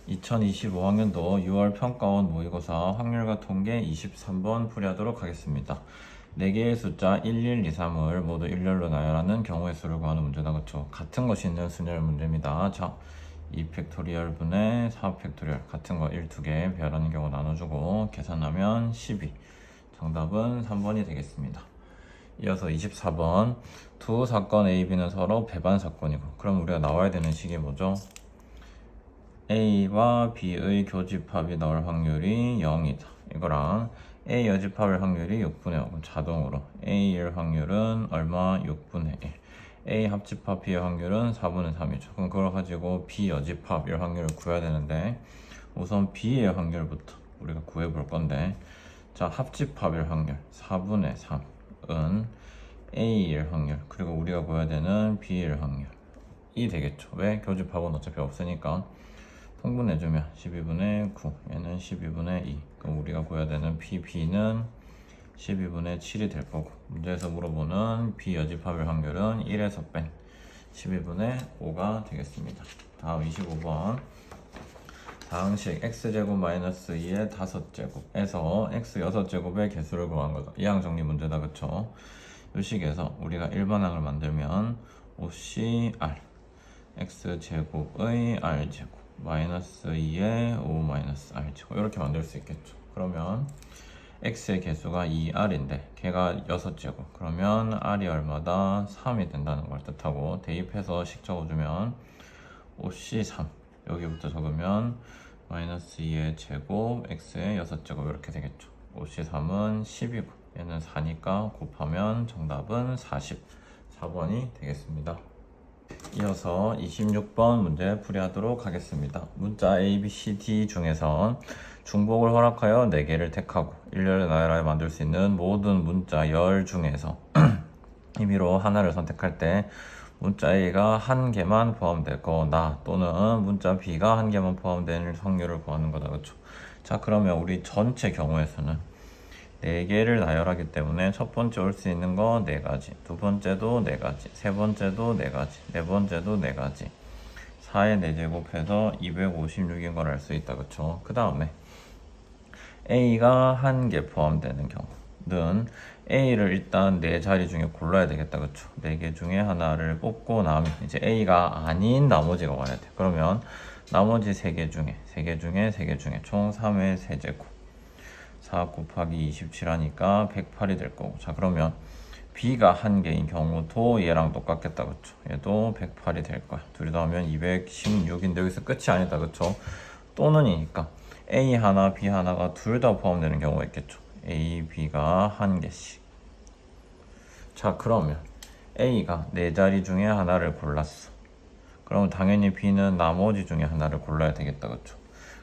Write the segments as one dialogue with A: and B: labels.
A: 2025학년도 6월 평가원 모의고사 확률과 통계 23번 풀이하도록 하겠습니다. 4개의 숫자 1, 1, 2, 3을 모두 일렬로 나열하는 경우의 수를 구하는 문제다. 그렇죠? 같은 것이 있는 순열 문제입니다. 자, 2팩토리얼 분의 4팩토리얼 같은 거 1, 2개 배열하는 경우 나눠주고 계산하면 12. 정답은 3번이 되겠습니다. 이어서 24번 두 사건 A, B는 서로 배반 사건이고, 그럼 우리가 나와야 되는 식이 뭐죠? A와 B의 교집합이 나올 확률이 0이다. 이거랑 A 여집합일 확률이 6분의 5. 자동으로 A일 확률은 얼마? 6분의 1. A 합집합 B의 확률은 4분의 3이죠. 그럼 그걸 가지고 B 여집합일 확률을 구해야 되는데, 우선 B의 확률부터 우리가 구해 볼 건데, 자, 합집합일 확률 4분의 3은 A일 확률, 그리고 우리가 구해야 되는 B일 확률이 되겠죠. 왜? 교집합은 어차피 없으니까. 통분해주면 12분의 9, 얘는 12분의 2. 그럼 우리가 구해야 되는 PB는 12분의 7이 될 거고, 문제에서 물어보는 B 여집합일 확률은 1에서 뺀 12분의 5가 되겠습니다. 다음 25번 다항식 x제곱 마이너스 2의 5제곱에서 x 6제곱의 개수를 구한 거죠. 이항 정리 문제다. 그쵸? 이 식에서 우리가 일반항을 만들면 OCR x제곱의 r제곱 마이너스 2의 5 마이너스 r제곱 이렇게 만들 수 있겠죠. 그러면 x의 개수가 2r인데 걔가 6제곱, 그러면 r이 얼마다? 3이 된다는 걸 뜻하고, 대입해서 식 적어주면 OC3 여기부터 적으면 마이너스 2의 제곱 x의 6제곱 이렇게 되겠죠. OC3은 10이고 얘는 4니까 곱하면 정답은 44번이 되겠습니다. 이어서 26번 문제 풀이하도록 하겠습니다. 문자 A, B, C, D 중에선 중복을 허락하여 4개를 택하고 일렬로 나열하여 만들 수 있는 모든 문자 열 중에서 임의로 하나를 선택할 때 문자 A가 1개만 포함되거나 또는 문자 B가 1개만 포함되는 확률을 구하는 거다. 그렇죠? 자, 그러면 우리 전체 경우에서는 4개를 나열하기 때문에 첫 번째 올 수 있는 거 4가지, 두 번째도 4가지, 세 번째도 4가지, 네 번째도 4가지, 4의 4제곱해서 256인 걸 알 수 있다. 그쵸? 그 다음에 A가 1개 포함되는 경우는 A를 일단 4자리 중에 골라야 되겠다. 그쵸? 4개 중에 하나를 뽑고 나면 이제 A가 아닌 나머지가 와야 돼. 그러면 나머지 3개 중에 총 3의 세제곱 4 곱하기 27 하니까 108이 될 거고, 자, 그러면 B가 1개인 경우도 얘랑 똑같겠다. 그쵸? 얘도 108이 될 거야. 둘이 더하면 216인데 여기서 끝이 아니다. 그쵸? 또는이니까 A 하나, B 하나가 둘 다 포함되는 경우가 있겠죠. A, B가 1개씩. 자, 그러면 A가 4자리 중에 하나를 골랐어. 그러면 당연히 B는 나머지 중에 하나를 골라야 되겠다. 그쵸?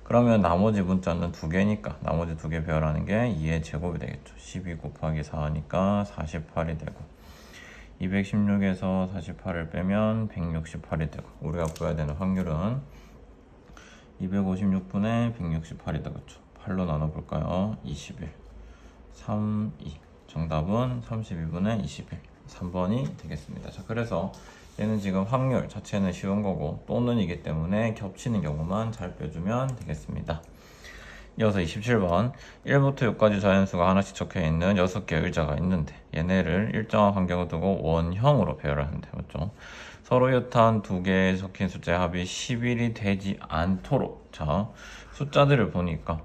A: 그러면 나머지 문자는 2개니까 나머지 2개 배열하는 게 2의 제곱이 되겠죠. 12 곱하기 4하니까 48이 되고, 216에서 48을 빼면 168이 되고, 우리가 구해야 되는 확률은 256분의 168이다. 그렇죠? 8로 나눠볼까요? 21 3, 2. 정답은 32분의 21 3번이 되겠습니다. 자, 그래서 얘는 지금 확률 자체는 쉬운 거고 또는이기 때문에 겹치는 경우만 잘 빼주면 되겠습니다. 이어서 27번 1부터 6까지 자연수가 하나씩 적혀있는 6개의 의자가 있는데 얘네를 일정한 간격을 두고 원형으로 배열을 하는데, 맞죠? 서로 유탄 2개에 적힌 숫자의 합이 11이 되지 않도록, 자, 숫자들을 보니까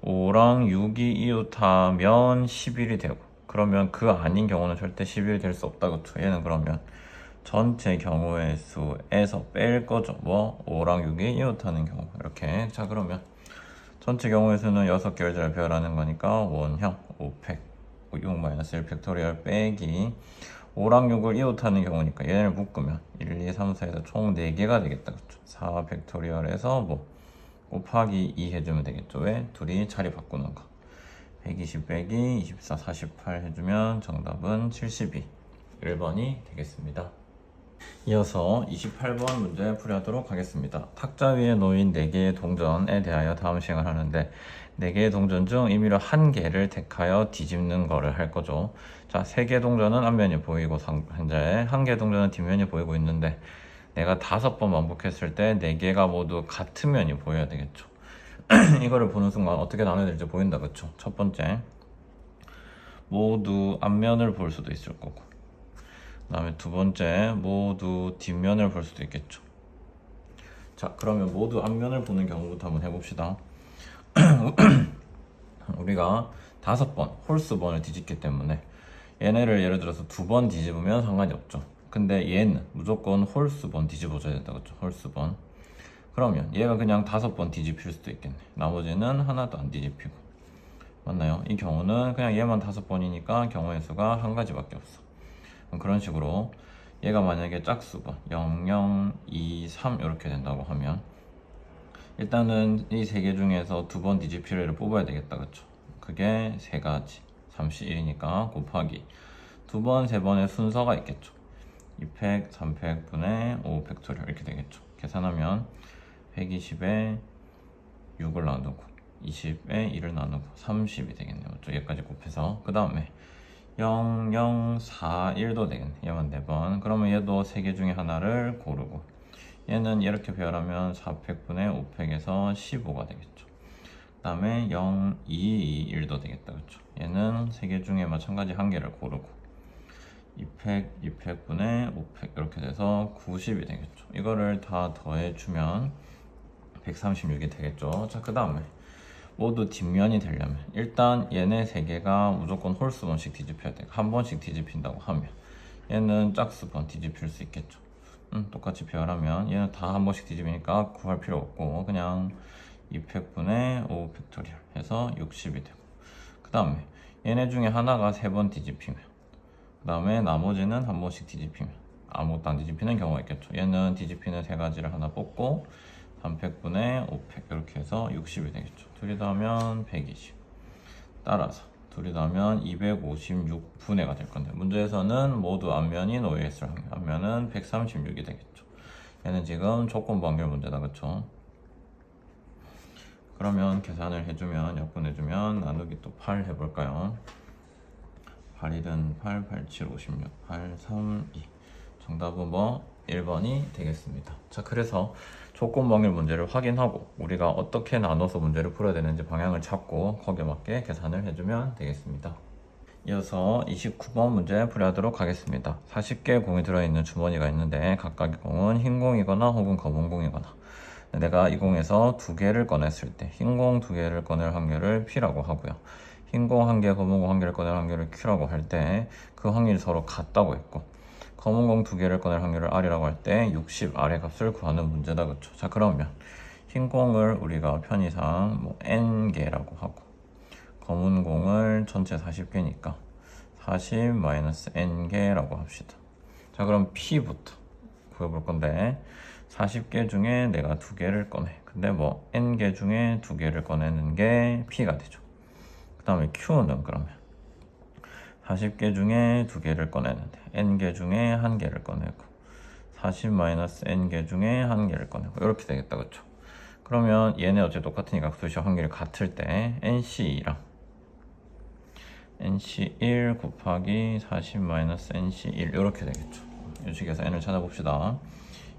A: 5랑 6이 이웃하면 11이 되고, 그러면 그 아닌 경우는 절대 11이 될 수 없다. 그쵸? 얘는 그러면 전체 경우의 수에서 뺄 거죠. 뭐 5랑 6이 이웃하는 경우 이렇게. 자, 그러면 전체 경우의 수는 6개 의자를 배열하는 거니까 원형 5팩 6-1 팩토리얼 빼기 5랑 6을 이웃하는 경우니까 얘를 묶으면 1, 2, 3, 4에서 총 4개가 되겠다. 그쵸? 4 팩토리얼에서 뭐 곱하기 2 해주면 되겠죠. 왜? 둘이 자리 바꾸는 거. 120 빼기 24, 48 해주면 정답은 72 1번이 되겠습니다. 이어서 28번 문제 풀이하도록 하겠습니다. 탁자 위에 놓인 4개의 동전에 대하여 다음 시행을 하는데 4개의 동전 중 임의로 1개를 택하여 뒤집는 거를 할 거죠. 자, 3개 동전은 앞면이 보이고 현재 1개 동전은 뒷면이 보이고 있는데 내가 5번 반복했을 때 4개가 모두 같은 면이 보여야 되겠죠. 이거를 보는 순간 어떻게 나눠야 될지 보인다, 그쵸? 첫 번째, 모두 앞면을 볼 수도 있을 거고, 그 다음에 두 번째, 모두 뒷면을 볼 수도 있겠죠. 자, 그러면 모두 앞면을 보는 경우부터 한번 해봅시다. 우리가 5번 홀수번을 뒤집기 때문에 얘네를 예를 들어서 2번 뒤집으면 상관이 없죠. 근데 얘는 무조건 홀수번 뒤집어줘야 된다, 그쵸? 홀수번. 그러면 얘가 그냥 5번 뒤집힐 수도 있겠네. 나머지는 하나도 안 뒤집히고. 맞나요? 이 경우는 그냥 얘만 5번이니까 경우의 수가 한 가지밖에 없어. 그런 식으로 얘가 만약에 짝수번 0, 0, 2, 3 이렇게 된다고 하면 일단은 이 3개 중에서 2번 뒤집힐 애를 뽑아야 되겠다, 그쵸? 그게 3가지 31이니까 곱하기 2번, 3번의 순서가 있겠죠. 2팩, 3팩 분의 5 팩토리얼 이렇게 되겠죠. 계산하면 120에 6을 나누고 20에 1을 나누고 30이 되겠네요. 또 얘까지 곱해서 그 다음에 0, 0, 4, 1도 되겠네. 얘만 4번. 그러면 얘도 3개 중에 하나를 고르고 얘는 이렇게 배열하면 4팩분의 5팩에서 15가 되겠죠. 그 다음에 0, 2, 1도 되겠다, 그쵸? 얘는 3개 중에 마찬가지 한 개를 고르고 2팩, 2팩분의 5팩 이렇게 돼서 90이 되겠죠. 이거를 다 더해주면 136이 되겠죠. 자, 그 다음에 모두 뒷면이 되려면 일단 얘네 3개가 무조건 홀수번씩 뒤집혀야 돼. 한 번씩 뒤집힌다고 하면 얘는 짝수번 뒤집힐 수 있겠죠. 똑같이 배열하면 얘는 다 한 번씩 뒤집으니까 구할 필요 없고 그냥 2팩분의 5 팩토리얼 해서 60이 되고, 그 다음에 얘네 중에 하나가 3번 뒤집히면 그 다음에 나머지는 한 번씩 뒤집히면 아무것도 안 뒤집히는 경우가 있겠죠. 얘는 뒤집히는 3가지를 하나 뽑고 3팩분의 5팩 이렇게 해서 60이 되겠죠. 둘이 더하면 120. 따라서 둘이 더하면 256분해가 될 건데 문제에서는 모두 앞면인 OS를 합니다. 앞면은 136이 되겠죠. 얘는 지금 조건 반결 문제다, 그쵸? 그러면 계산을 해주면 약분해주면 나누기 또 8 해볼까요? 8일은 8, 8, 7, 56, 8, 3, 2. 정답은 뭐 1번이 되겠습니다. 자, 그래서 조건 반결 문제를 확인하고 우리가 어떻게 나눠서 문제를 풀어야 되는지 방향을 잡고 거기에 맞게 계산을 해주면 되겠습니다. 이어서 29번 문제 풀이하도록 하겠습니다. 40개의 공이 들어있는 주머니가 있는데 각각의 공은 흰 공이거나 혹은 검은 공이거나 내가 이 공에서 2개를 꺼냈을 때 흰 공 2개를 꺼낼 확률을 P라고 하고요. 흰 공 1개, 검은 공 1개를 꺼낼 확률을 Q라고 할 때 그 확률이 서로 같다고 했고 검은 공 2개를 꺼낼 확률을 R이라고 할 때 60 R의 값을 구하는 문제다, 그쵸? 자, 그러면 흰 공을 우리가 편의상 뭐 N개라고 하고 검은 공을 전체 40개니까 40-N개라고 합시다. 자, 그럼 P부터 구해볼 건데 40개 중에 내가 2개를 꺼내. 근데 뭐 N개 중에 2개를 꺼내는 게 P가 되죠. 그 다음에 Q는 그러면 40개 중에 2개를 꺼내는데 N개 중에 1개를 꺼내고 40-N개 중에 1개를 꺼내고 이렇게 되겠다, 그쵸? 그러면 얘네 어차피 똑같으니까 수식 확률이 같을 때 NC2랑 NC1 곱하기 40-NC1 이렇게 되겠죠. 이 식에서 N을 찾아봅시다.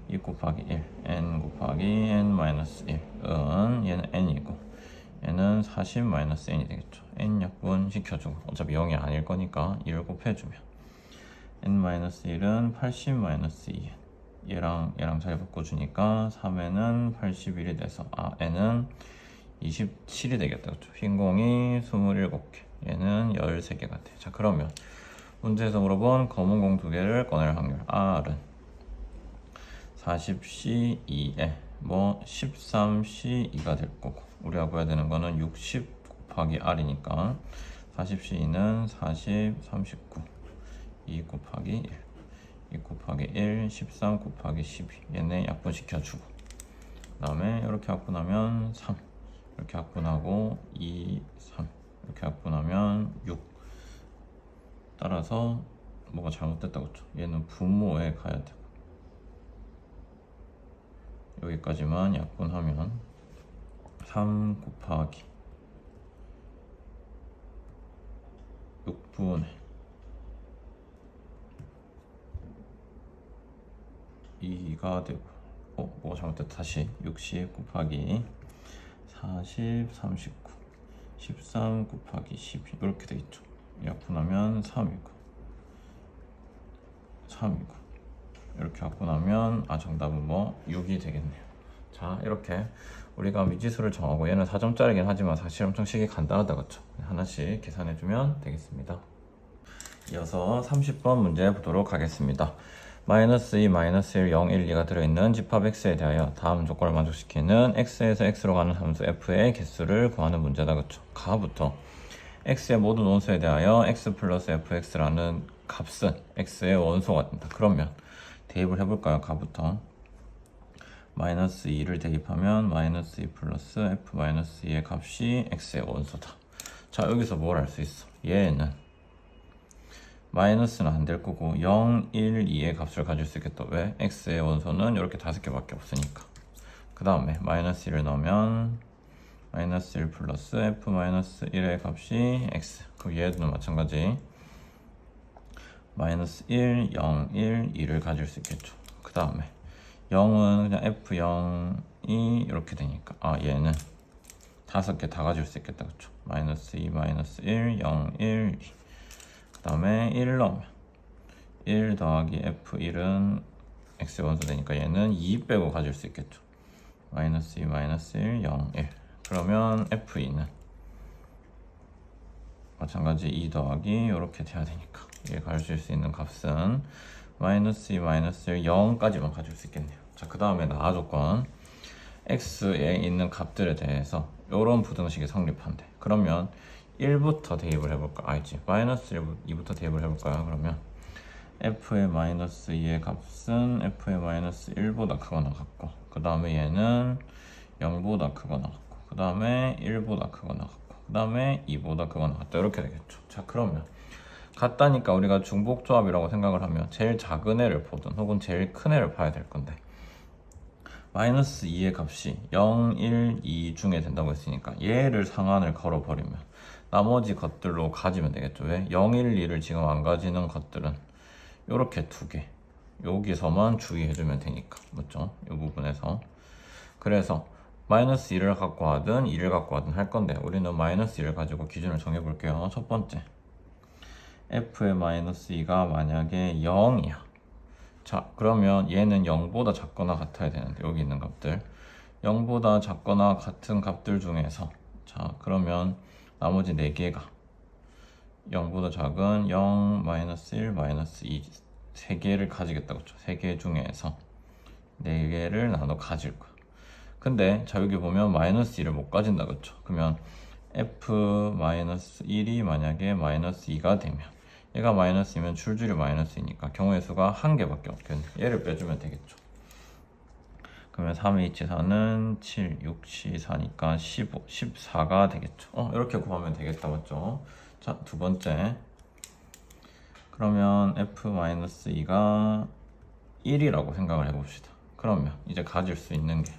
A: 2 곱하기 1 N 곱하기 N-1은 얘는 N이고 얘는 40-N이 되겠죠. N 약분 시켜주고 어차피 0이 아닐 거니까 1을 곱해주면 N-1은 80-2N 얘랑 자리 바꿔주니까 3N은 81이 돼서 N은 27이 되겠다, 그렇죠? 흰 공이 27개 얘는 13개가 돼. 자, 그러면 문제에서 물어본 검은 공 2개를 꺼낼 확률 R은 40C2에 뭐 13C2가 될 거고 우리가 구해야 되는 거는 60 곱하기 R이니까 40C2는 40, 39 2 곱하기 1 2 곱하기 1, 13 곱하기 12 얘네 약분시켜주고 그 다음에 이렇게 약분하면 3 이렇게 약분하고 2, 3 이렇게 약분하면 6 따라서 뭐가 잘못됐다, 그렇죠? 얘는 분모에 가야 되고 여기까지만 약분하면 3 곱하기 6분의 2가 되고 뭐가 잘못됐다. 다시 60 곱하기 40, 39 13 곱하기 12 이렇게 돼 있죠. 약분하면 3이고 이렇게 갖고 나면 정답은 6이 되겠네요. 자, 이렇게 우리가 미지수를 정하고 얘는 4점짜리긴 하지만 사실 엄청 식이 간단하다, 그렇죠? 하나씩 계산해주면 되겠습니다. 이어서 30번 문제 보도록 하겠습니다. 마이너스 2, 마이너스 1, 0, 1, 2가 들어있는 집합 x에 대하여 다음 조건을 만족시키는 x에서 x로 가는 함수 f의 개수를 구하는 문제다, 그렇죠? 가부터 x의 모든 원소에 대하여 x 플러스 fx라는 값은 x의 원소가 된다. 그러면 대입을 해볼까요? 가부터 마이너스 2를 대입하면 마이너스 2 플러스 f 마이너스 2의 값이 x의 원소다. 자, 여기서 뭘 알 수 있어? 얘는 마이너스는 안 될 거고 0, 1, 2의 값을 가질 수 있겠다. 왜? x의 원소는 이렇게 5개밖에 없으니까. 그 다음에 마이너스 1을 넣으면 마이너스 1 플러스 f 마이너스 1의 값이 x. 그럼 얘도 마찬가지 마이너스 1, 0, 1, 2를 가질 수 있겠죠. 그 다음에 0은 그냥 f0이 이렇게 되니까 얘는 5개 다 가질 수 있겠다, 그쵸? 마이너스 2, 마이너스 1, 0, 1, 2. 그 다음에 1 넣으면 1 더하기 f1은 x의 원소 되니까 얘는 2 빼고 가질 수 있겠죠. 마이너스 2, 마이너스 1, 0, 1. 그러면 f2는 마찬가지 2 더하기 이렇게 돼야 되니까 얘 가질 수 있는 값은 마이너스 2, 마이너스 1, 0까지만 가질 수 있겠네요. 자, 그 다음에 나아 조건 x에 있는 값들에 대해서 이런 부등식이 성립한대. 그러면 1부터 대입을 해볼까? 알지? 마이너스 2부터 대입을 해볼까요? 그러면 f의 마이너스 2의 값은 f의 마이너스 1보다 크거나 같고, 그 다음에 얘는 0보다 크거나 같고, 그 다음에 1보다 크거나 같고, 그 다음에 2보다 크거나 같다. 이렇게 되겠죠. 자, 그러면 같다니까 우리가 중복조합이라고 생각을 하면 제일 작은 애를 보든 혹은 제일 큰 애를 봐야 될 건데, 마이너스 2의 값이 0, 1, 2 중에 된다고 했으니까 얘를 상한을 걸어버리면 나머지 것들로 가지면 되겠죠. 왜? 0, 1, 2를 지금 안 가지는 것들은 이렇게 2개 여기서만 주의해주면 되니까, 맞죠? 이 부분에서. 그래서 마이너스 2를 갖고 하든 2를 갖고 하든 할 건데 우리는 마이너스 2를 가지고 기준을 정해볼게요. 첫 번째, f의 마이너스 2가 만약에 0이야. 자, 그러면 얘는 0보다 작거나 같아야 되는데 여기 있는 값들 0보다 작거나 같은 값들 중에서, 자, 그러면 나머지 4개가 0보다 작은 0, 마이너스 1, 마이너스 2 3개를 가지겠다, 그렇죠? 3개 중에서 4개를 나눠 가질 거야. 근데 자, 여기 보면 마이너스 2를 못 가진다, 그렇죠? 그러면 f 마이너스 1이 만약에 마이너스 2가 되면 얘가 마이너스이면 줄줄이 마이너스이니까 경우의 수가 1개밖에 없겠네. 얘를 빼주면 되겠죠. 그러면 3의 2치 4는 7, 6치 4니까 15, 14가 되겠죠. 이렇게 구하면 되겠다, 맞죠? 자, 두 번째, 그러면 f-2가 1이라고 생각을 해봅시다. 그러면 이제 가질 수 있는 게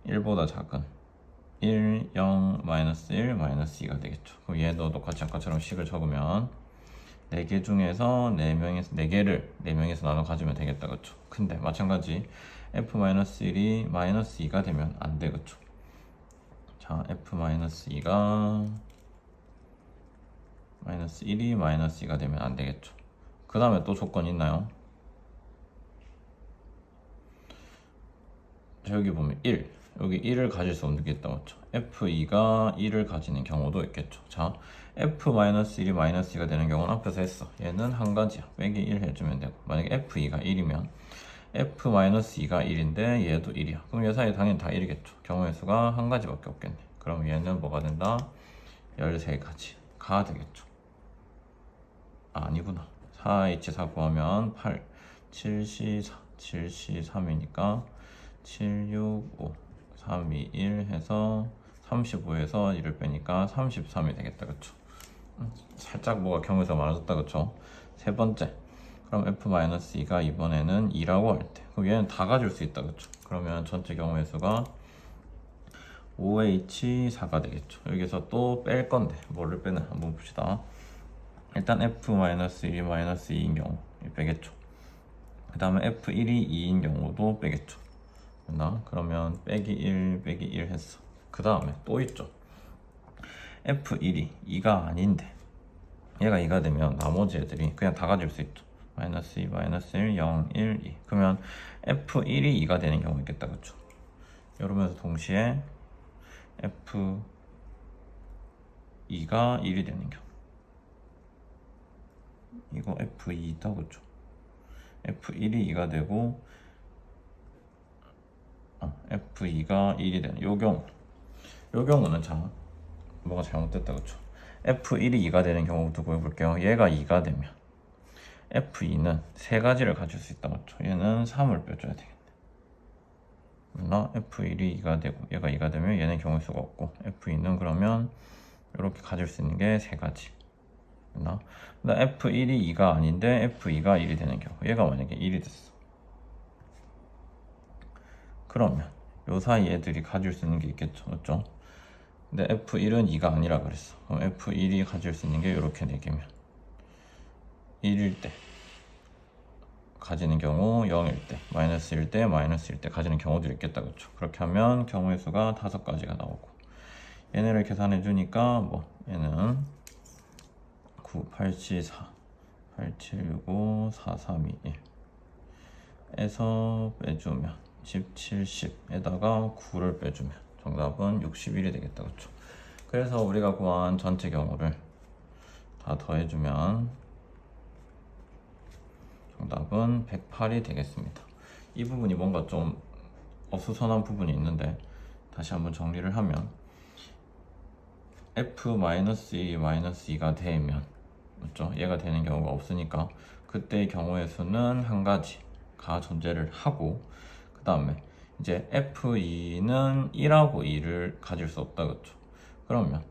A: 1보다 작은 1, 0, 마이너스 1, 마이너스 2가 되겠죠. 그럼 얘도 똑같이 아까처럼 식을 적으면 4개 중에서 4개를 4명에서 나눠 가지면 되겠다, 그쵸? 근데 마찬가지 f-1이 마이너스 2가 되면 안 돼, 그쵸? 자, f-2가 마이너스 1이 마이너스 2가 되면 안 되겠죠. 그 다음에 또 조건이 있나요? 자, 여기 보면 1, 여기 1을 가질 수 없는 게 있다, 맞죠? f2가 1을 가지는 경우도 있겠죠. 자, f-1이 마이너스 2가 되는 경우는 앞에서 했어. 얘는 한 가지야. 빼기 1 해주면 되고, 만약에 f2가 1이면 f-2가 1인데 얘도 1이야. 그럼 얘 사이 당연히 다 1이겠죠. 경우의 수가 한 가지밖에 없겠네. 그럼 얘는 뭐가 된다? 13가지가 되겠죠. 아니구나. 4H4 구하면 8, 7C4, 7C3이니까 7, 6, 5, 3, 2, 1 해서 35에서 1을 빼니까 33이 되겠다, 그쵸? 살짝 뭐가 경우에서 많아졌다, 그쵸? 세 번째, 그럼 f-2가 이번에는 2라고 할 때, 그럼 얘는 다 가질 수 있다, 그쵸? 그러면 전체 경우의 수가 5H4가 되겠죠. 여기서 또 뺄 건데 뭐를 빼나 한번 봅시다. 일단 f-1, -2인 경우 빼겠죠. 그 다음에 F1이 2인 경우도 빼겠죠. 됐나? 그러면 빼기 1 빼기 1 했어. 그 다음에 또 있죠. F1이 2가 아닌데 얘가 2가 되면 나머지 애들이 그냥 다 가질 수 있죠. 마이너스 2, 마이너스 1, 0, 1, 2. 그러면 F1이 2가 되는 경우 있겠다. 그쵸? 이러면서 동시에 F2가 1이 되는 경우. 이거 F2다. 그쵸? F1이 2가 되고 F2가 1이 되는 요 경우는 자 뭐가 잘못됐다. 그쵸? F1이 2가 되는 경우부터 보여볼게요. 얘가 2가 되면 F2는 세 가지를 가질 수 있다. 그쵸? 얘는 3을 빼줘야 되겠네. 나 F1이 2가 되고 얘가 2가 되면 얘는 경우의 수가 없고 F2는 그러면 이렇게 가질 수 있는 게 세 가지. 나 F1이 2가 아닌데 F2가 1이 되는 경우, 얘가 만약에 1이 됐어. 그러면 요 사이 애들이 가질 수 있는 게 있겠죠. 맞죠? 근데 F1은 2가 아니라 그랬어. 그럼 F1이 가질 수 있는 게 이렇게 4개면 1일 때 가지는 경우, 0일 때, 마이너스 1 때, 마이너스 1 때 가지는 경우들이 있겠다. 그렇죠? 그렇게 하면 경우의 수가 5가지가 나오고, 얘네를 계산해 주니까 뭐 얘는 9, 8, 7, 4, 8, 7, 6, 5, 4, 3, 2, 1 에서 빼주면 17, 10에다가 9를 빼주면 정답은 61이 되겠다. 그렇죠? 그래서 우리가 구한 전체 경우를 다 더해주면 정답은 108이 되겠습니다. 이 부분이 뭔가 좀 어수선한 부분이 있는데 다시 한번 정리를 하면 F-2가 되면 맞죠? 얘가 되는 경우가 없으니까 그때의 경우의 수는 한 가지가 존재를 하고, 그 다음에 이제 F2는 1하고 2를 가질 수 없다. 그렇죠? 그러면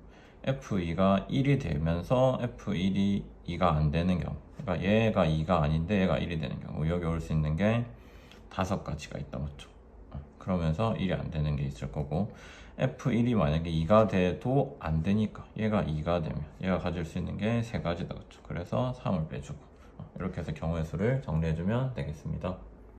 A: F2가 1이 되면서 F1이 2가 안 되는 경우, 그러니까 얘가 2가 아닌데 얘가 1이 되는 경우, 여기 올 수 있는 게 5가지가 있다. 맞죠? 그러면서 1이 안 되는 게 있을 거고, F1이 만약에 2가 돼도 안 되니까 얘가 2가 되면 얘가 가질 수 있는 게 3가지다. 그렇죠? 그래서 3을 빼주고 이렇게 해서 경우의 수를 정리해주면 되겠습니다.